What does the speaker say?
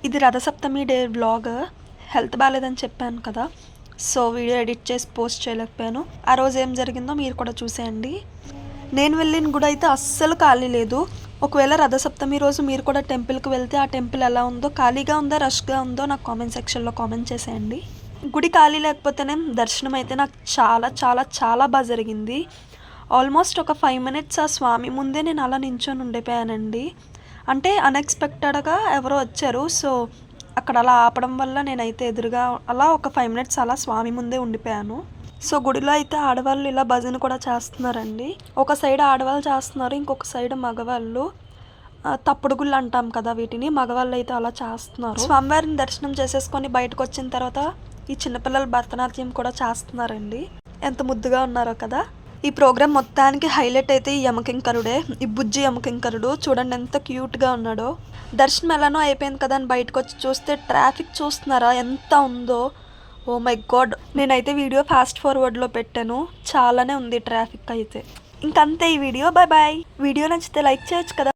ఇది Rathasaptami day vlog. Health బాగాలేదని చెప్పాను కదా, సో వీడియో ఎడిట్ చేసి పోస్ట్ చేయలేకపోయాను. ఆ రోజు ఏం జరిగిందో మీరు కూడా చూసేయండి. నేను వెళ్ళిన గుడి అయితే అస్సలు ఖాళీ లేదు. ఒకవేళ రథసప్తమి రోజు మీరు కూడా టెంపుల్కి వెళ్తే ఆ టెంపుల్ ఎలా ఉందో, ఖాళీగా ఉందో రష్గా ఉందో నాకు కామెంట్ సెక్షన్లో కామెంట్ చేసేయండి. గుడి ఖాళీ లేకపోతేనే దర్శనం అయితే నాకు చాలా చాలా చాలా బాగా జరిగింది. ఆల్మోస్ట్ ఒక 5 minutes ఆ స్వామి ముందే నేను అలా నించొని ఉండిపోయానండి. అంటే అన్ఎక్స్పెక్టెడ్గా ఎవరో వచ్చారు, సో అక్కడ అలా ఆపడం వల్ల నేనైతే ఎదురుగా అలా ఒక 5 minutes అలా స్వామి ముందే ఉండిపోయాను. సో గుడిలో అయితే ఆడవాళ్ళు ఇలా భజన కూడా చేస్తున్నారండి. ఒక సైడ్ ఆడవాళ్ళు చేస్తున్నారు, ఇంకొక సైడ్ మగవాళ్ళు. తప్పుడు గుళ్ళు అంటాం కదా వీటిని, మగవాళ్ళు అయితే అలా చేస్తున్నారు. స్వామివారిని దర్శనం చేసేసుకొని బయటకు వచ్చిన తర్వాత ఈ చిన్నపిల్లలు భరతనాట్యం కూడా చేస్తున్నారండి. ఎంత ముద్దుగా ఉన్నారో కదా. ఈ ప్రోగ్రామ్ మొత్తానికి హైలైట్ అయితే ఈ యమకింకరుడే, ఈ బుజ్జి యమకింకరుడు. చూడండి ఎంత క్యూట్గా ఉన్నాడో. దర్శనం ఎలానో అయిపోయింది కదా అని బయటకు వచ్చి చూస్తే ట్రాఫిక్ చూస్తున్నారా ఎంత ఉందో. Oh my god. నేనైతే వీడియో ఫాస్ట్ ఫార్వర్డ్లో పెట్టాను, చాలానే ఉంది ట్రాఫిక్ అయితే. ఇంకంతే ఈ వీడియో. Bye bye. వీడియో నచ్చితే లైక్ చేయొచ్చు కదా.